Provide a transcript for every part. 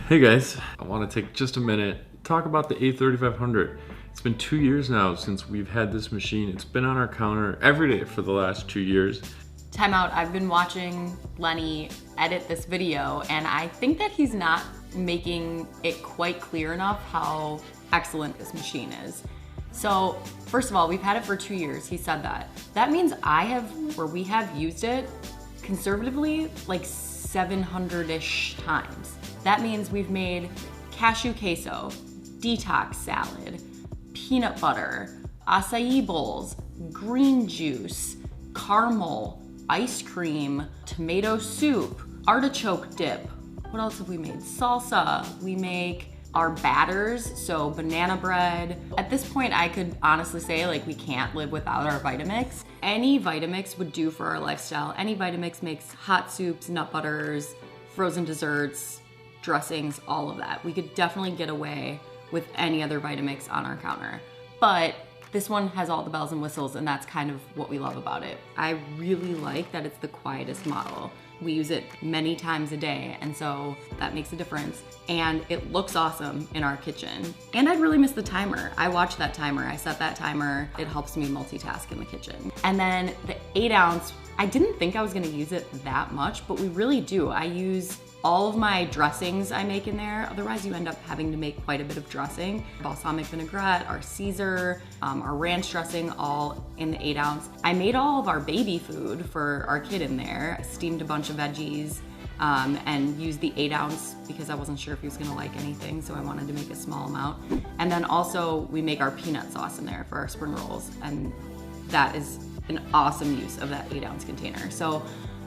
Hey guys, I want to take just a minute, talk about the A3500. It's been 2 years now since we've had this machine. It's been on our counter every day for the last 2 years. Time out, I've been watching Lenny edit this video and I think that he's not making it quite clear enough how excellent this machine is. So first of all, we've had it for 2 years, he said that. That means we have used it conservatively like 700-ish times. That means we've made cashew queso, detox salad, peanut butter, acai bowls, green juice, caramel, ice cream, tomato soup, artichoke dip. What else have we made? Salsa. We make our batters, so banana bread. At this point, I could honestly say like we can't live without our Vitamix. Any Vitamix would do for our lifestyle. Any Vitamix makes hot soups, nut butters, frozen desserts, dressings, all of that. We could definitely get away with any other Vitamix on our counter. But this one has all the bells and whistles, and that's kind of what we love about it. I really like that it's the quietest model. We use it many times a day, and so that makes a difference. And it looks awesome in our kitchen. And I'd really miss the timer. I watch that timer, I set that timer. It helps me multitask in the kitchen. And then the 8 ounce, I didn't think I was gonna use it that much, but we really do. I use all of my dressings I make in there. Otherwise you end up having to make quite a bit of dressing. Balsamic vinaigrette, our Caesar, our ranch dressing, all in the 8 ounce. I made all of our baby food for our kid in there. I steamed a bunch of veggies and used the 8 ounce because I wasn't sure if he was gonna like anything, so I wanted to make a small amount. And then also we make our peanut sauce in there for our spring rolls, and that is an awesome use of that 8 ounce container. So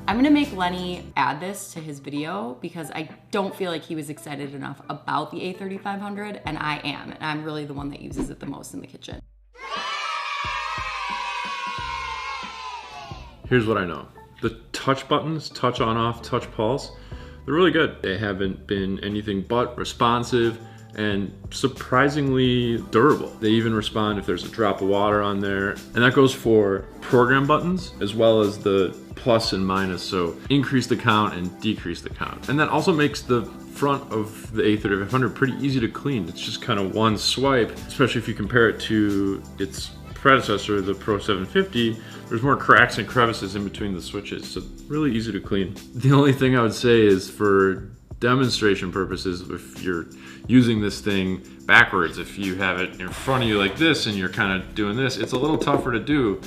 I'm gonna make Lenny add this to his video because I don't feel like he was excited enough about the A3500, and I am, and I'm really the one that uses it the most in the kitchen. Here's what I know. The touch buttons, touch on off, touch pulse, they're really good. They haven't been anything but responsive and surprisingly durable. They even respond if there's a drop of water on there. And that goes for program buttons as well as the plus and minus, so increase the count and decrease the count. And that also makes the front of the A3500 pretty easy to clean. It's just kind of one swipe, especially if you compare it to its predecessor, the Pro 750. There's more cracks and crevices in between the switches, so really easy to clean. The only thing I would say is for demonstration purposes, if you're using this thing backwards, if you have it in front of you like this and you're kind of doing this, it's a little tougher to do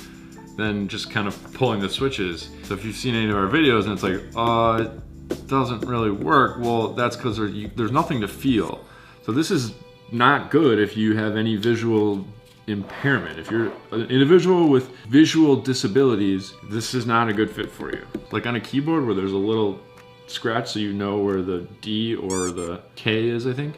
than just kind of pulling the switches. So if you've seen any of our videos and it's like, it doesn't really work, well, that's because there's nothing to feel. So this is not good if you have any visual impairment. If you're an individual with visual disabilities, this is not a good fit for you. Like on a keyboard where there's a little scratch so you know where the D or the K is, I think.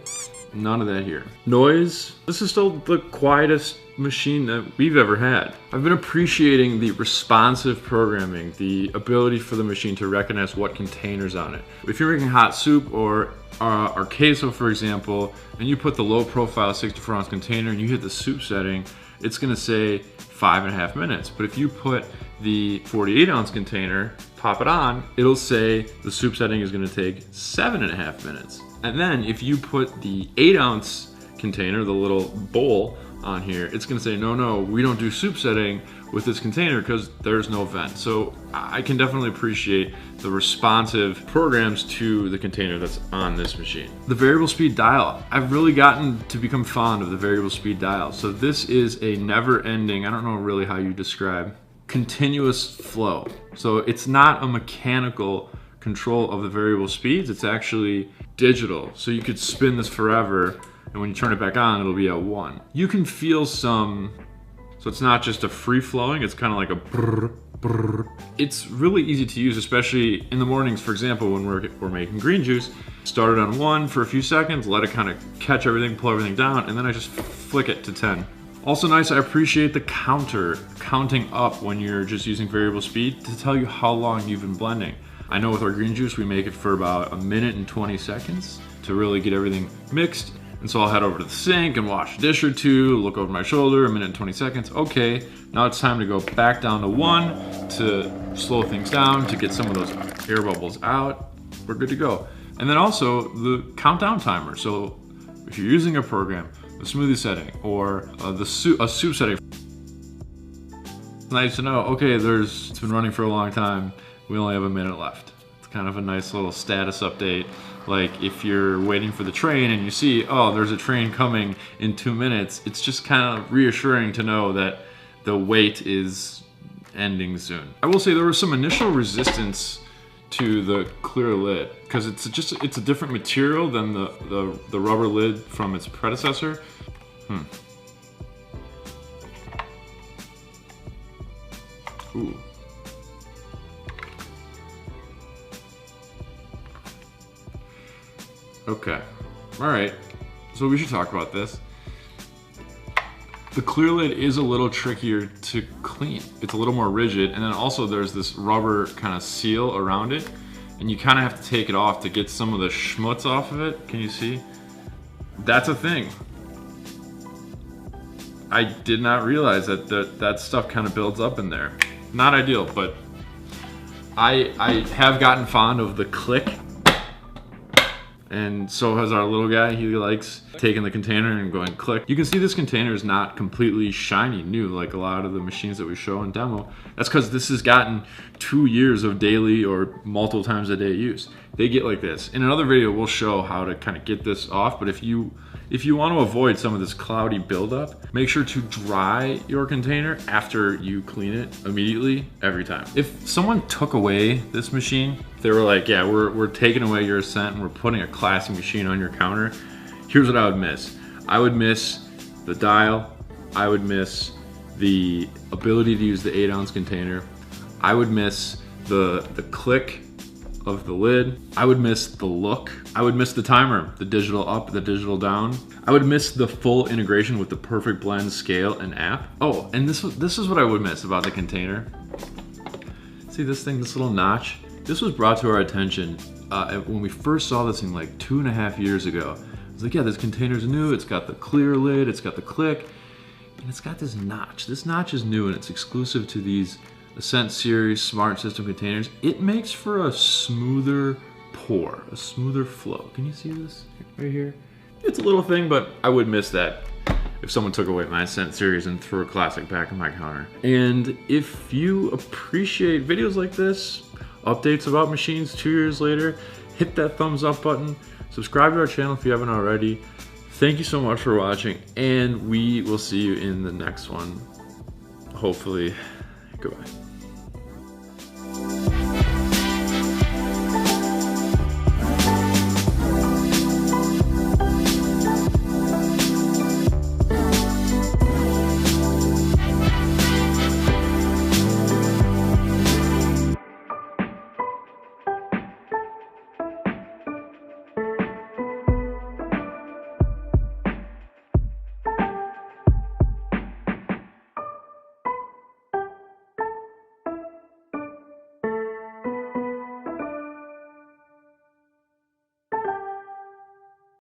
None of that here. Noise, this is still the quietest machine that we've ever had. I've been appreciating the responsive programming, the ability for the machine to recognize what containers on it. If you're making hot soup or queso, for example, and you put the low profile 64 ounce container and you hit the soup setting, it's gonna say 5.5 minutes. But if you put the 48 ounce container, pop it on, it'll say the soup setting is gonna take 7.5 minutes. And then if you put the 8 ounce container, the little bowl on here, it's gonna say, no, we don't do soup setting with this container because there's no vent. So I can definitely appreciate the responsive programs to the container that's on this machine. The variable speed dial, I've really gotten to become fond of the variable speed dial. So this is a never ending, I don't know really how you describe, continuous flow. So it's not a mechanical control of the variable speeds, it's actually digital. So you could spin this forever, and when you turn it back on, it'll be at 1. You can feel some, so it's not just a free flowing, it's kind of like a brrr, brrr. It's really easy to use, especially in the mornings, for example, when we're making green juice. Start it on 1 for a few seconds, let it kind of catch everything, pull everything down, and then I just flick it to 10. Also nice, I appreciate the counting up when you're just using variable speed to tell you how long you've been blending. I know with our green juice, we make it for about 1 minute and 20 seconds to really get everything mixed. And so I'll head over to the sink and wash a dish or two, look over my shoulder, 1 minute and 20 seconds. Okay, now it's time to go back down to 1 to slow things down, to get some of those air bubbles out. We're good to go. And then also the countdown timer. So if you're using a program, the smoothie setting or a soup setting, it's nice to know, okay, it's been running for a long time. We only have a minute left. It's kind of a nice little status update. Like if you're waiting for the train and you see, oh, there's a train coming in 2 minutes, it's just kind of reassuring to know that the wait is ending soon. I will say there was some initial resistance to the clear lid because it's a different material than the rubber lid from its predecessor. Ooh. Okay. All right. So we should talk about this. The clear lid is a little trickier to clean. It's a little more rigid, and then also there's this rubber kind of seal around it, and you kind of have to take it off to get some of the schmutz off of it. Can you see? That's a thing. I did not realize that stuff kind of builds up in there. Not ideal, but I have gotten fond of the click, and so has our little guy. He likes taking the container and going click. You can see this container is not completely shiny new like a lot of the machines that we show in demo. That's because this has gotten 2 years of daily or multiple times a day use. They get like this. In another video, we'll show how to kind of get this off, but if you want to avoid some of this cloudy buildup, make sure to dry your container after you clean it immediately every time. If someone took away this machine, they were like, yeah, we're taking away your Ascent and we're putting a classic machine on your counter, here's what I would miss. I would miss the dial. I would miss the ability to use the 8-ounce container. I would miss the click of the lid. I would miss the look. I would miss the timer, the digital up, the digital down. I would miss the full integration with the perfect blend scale and app. Oh, and this is what I would miss about the container. See this thing, this little notch? This was brought to our attention when we first saw this thing like 2.5 years ago. I was like, yeah, this container's new. It's got the clear lid, it's got the click, and it's got this notch. This notch is new and it's exclusive to these Ascent Series Smart System containers. It makes for a smoother pour, a smoother flow. Can you see this right here? It's a little thing, but I would miss that if someone took away my Ascent Series and threw a classic back on my counter. And if you appreciate videos like this, updates about machines 2 years later, hit that thumbs up button, subscribe to our channel if you haven't already. Thank you so much for watching, and we will see you in the next one. Hopefully, goodbye.